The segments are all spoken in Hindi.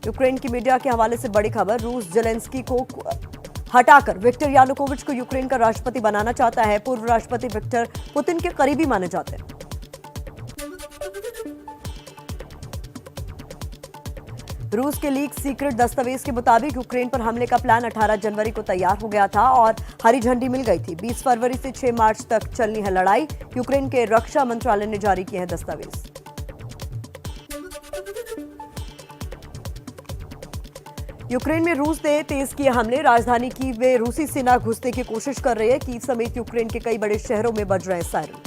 यूक्रेन की मीडिया के हवाले से बड़ी खबर, रूस जेलेंस्की को हटाकर विक्टर यानुकोविच को यूक्रेन का राष्ट्रपति बनाना चाहता है। पूर्व राष्ट्रपति विक्टर पुतिन के करीबी माने जाते हैं। रूस के लीक सीक्रेट दस्तावेज के मुताबिक यूक्रेन पर हमले का प्लान 18 जनवरी को तैयार हो गया था और हरी झंडी मिल गई थी। 20 फरवरी से 6 मार्च तक चलनी है लड़ाई। यूक्रेन के रक्षा मंत्रालय ने जारी किए हैं दस्तावेज। यूक्रेन में रूस ने तेज किए हमले। राजधानी कीव में रूसी सेना घुसने की कोशिश कर रही है। कीव समेत यूक्रेन के कई बड़े शहरों में बज रहे हैं सायरन।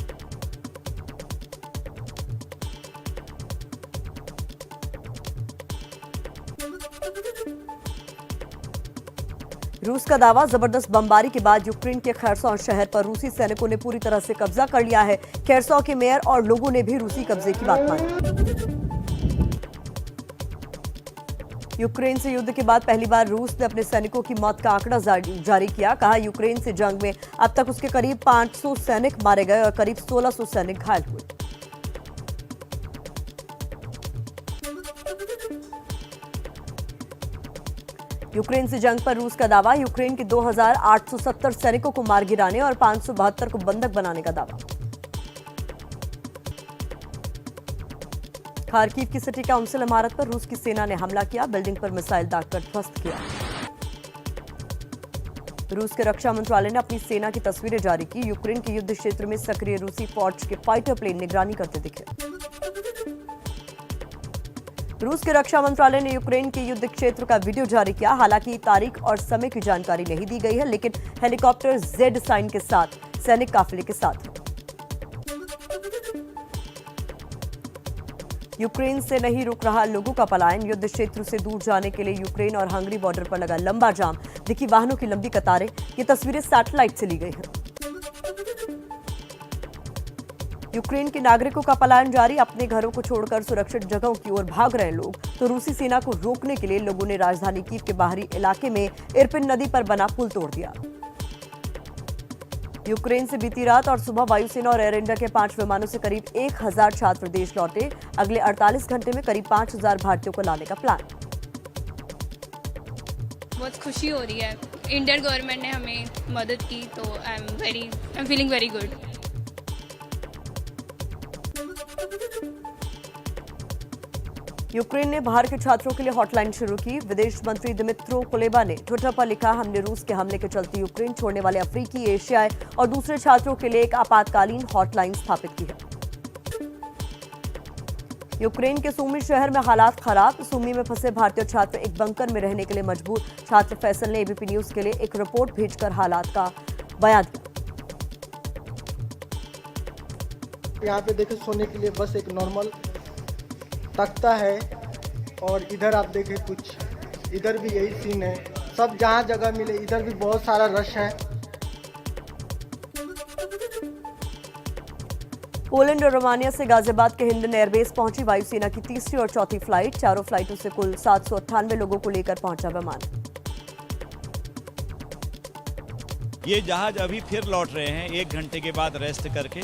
रूस का दावा, जबरदस्त बमबारी के बाद यूक्रेन के खैरसॉन शहर पर रूसी सैनिकों ने पूरी तरह से कब्जा कर लिया है। खैरसॉन के मेयर और लोगों ने भी रूसी कब्जे की बात मानी। यूक्रेन से युद्ध के बाद पहली बार रूस ने अपने सैनिकों की मौत का आंकड़ा जारी किया। कहा, यूक्रेन से जंग में अब तक उसके करीब 500 सैनिक मारे गए और करीब 1600 सैनिक घायल हुए। यूक्रेन से जंग पर रूस का दावा, यूक्रेन के 2870 सैनिकों को मार गिराने और 572 को बंधक बनाने का दावा। खार्किव की सिटी काउंसिल इमारत पर रूस की सेना ने हमला किया। बिल्डिंग पर मिसाइल दागकर ध्वस्त किया। रूस के रक्षा मंत्रालय ने अपनी सेना की तस्वीरें जारी की। यूक्रेन के युद्ध क्षेत्र में सक्रिय रूसी फौज के फाइटर प्लेन निगरानी करते दिखे। रूस के रक्षा मंत्रालय ने यूक्रेन के युद्ध क्षेत्र का वीडियो जारी किया। हालांकि तारीख और समय की जानकारी नहीं दी गई है, लेकिन हेलीकॉप्टर जेड साइन के साथ सैनिक काफिले के साथ है। यूक्रेन से नहीं रुक रहा लोगों का पलायन। युद्ध क्षेत्र से दूर जाने के लिए यूक्रेन और हंगरी बॉर्डर पर लगा लंबा जाम। दिखी वाहनों की लंबी कतारें। ये तस्वीरें सैटेलाइट से ली गई हैं। यूक्रेन के नागरिकों का पलायन जारी। अपने घरों को छोड़कर सुरक्षित जगहों की ओर भाग रहे लोग। तो रूसी सेना को रोकने के लिए लोगों ने राजधानी कीव के बाहरी इलाके में इरपिन नदी पर बना पुल तोड़ दिया। यूक्रेन से बीती रात और सुबह वायुसेना और एयर इंडिया के 5 विमानों से करीब 1000 छात्र देश लौटे। अगले 48 घंटे में करीब 5000 भारतीयों को लाने का प्लान। बहुत खुशी हो रही है। इंडियन गवर्नमेंट ने हमें मदद की, तो I am feeling very good. Ukraine ने बाहर के छात्रों के लिए हॉटलाइन शुरू की। विदेश मंत्री दिमित्रो कुलेबा ने ट्विटर पर लिखा, हमने रूस के हमले के चलते यूक्रेन छोड़ने वाले अफ्रीकी, एशियाई और दूसरे छात्रों के लिए एक आपातकालीन हॉटलाइन स्थापित की है। यूक्रेन के सूमी शहर में हालात खराब। सूमी में फंसे भारतीय छात्र एक बंकर में रहने के लिए मजबूर। छात्र फैसल ने एबीपी न्यूज के लिए एक रिपोर्ट भेजकर हालात का बयान दिया। यहाँ पे देखे सोने के लिए बस एक नॉर्मल तख्ता है और इधर आप देखें कुछ इधर भी यही सीन है। सब जहाँ जगह मिले, इधर भी बहुत सारा रश है। पोलैंड और रोमानिया से गाजियाबाद के हिंडन एयरबेस पहुंची वायुसेना की तीसरी और चौथी फ्लाइट। चारों फ्लाइटों से कुल 798 लोगों को लेकर पहुंचा विमान। ये जहाज अभी फिर लौट रहे हैं 1 घंटे के बाद रेस्ट करके।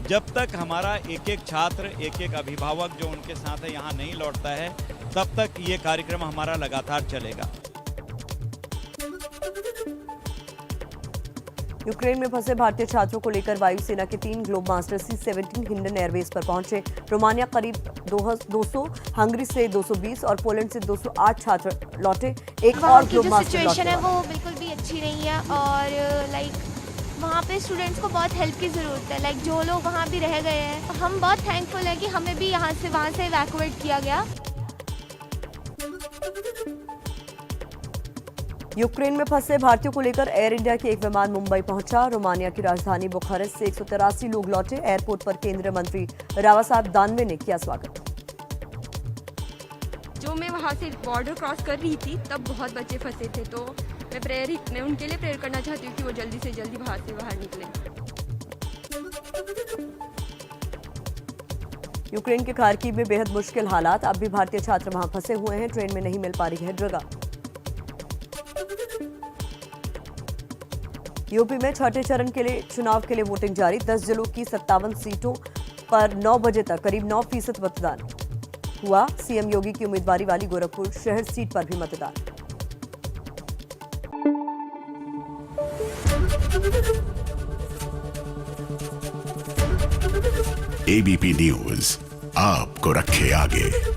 जब तक हमारा एक एक छात्र, एक एक अभिभावक जो उनके साथ है यहाँ नहीं लौटता है, तब तक ये कार्यक्रम हमारा लगातार चलेगा। यूक्रेन में फंसे भारतीय छात्रों को लेकर वायुसेना के 3 globe master C-17 Hindon airbase पर पहुंचे। रोमानिया करीब 200, हंगरी से 220 और पोलैंड से 208 छात्र लौटे। एक और ग्लोब मास्टर सिचुएशन है वो बिल्कुल भी अच्छी नहीं है और वहाँ पे स्टूडेंट्स को बहुत हेल्प की ज़रूरत है। जो लोग वहाँ भी रह गए हैं, हम बहुत थैंकफुल हैं कि हमें भी वहाँ से इवैक्यूएट किया गया। यूक्रेन में फंसे भारतीयों को लेकर एयर इंडिया के एक विमान मुंबई पहुंचा। रोमानिया की राजधानी बुखारेस्ट से 183 लोग लौटे। एयरपोर्ट पर केंद्रीय मंत्री रावासाहेब दानवे ने किया स्वागत। जो मैं वहाँ से बॉर्डर क्रॉस कर रही थी तब बहुत बच्चे फंसे थे, तो मैं उनके लिए प्रेयर करना चाहती हूँ कि वो जल्दी से जल्दी बाहर निकलें। यूक्रेन के खार्किव में बेहद मुश्किल हालात। अब भी भारतीय छात्र वहां फंसे हुए हैं। ट्रेन में नहीं मिल पा रही है जगह। यूपी में छठे चरण के लिए चुनाव के लिए वोटिंग जारी। 10 जिलों की 57 सीटों पर 9 बजे तक करीब 9% मतदान। हुआ। सीएम योगी की उम्मीदवारी वाली गोरखपुर शहर सीट पर भी मतदान। एबीपी न्यूज आपको रखे आगे।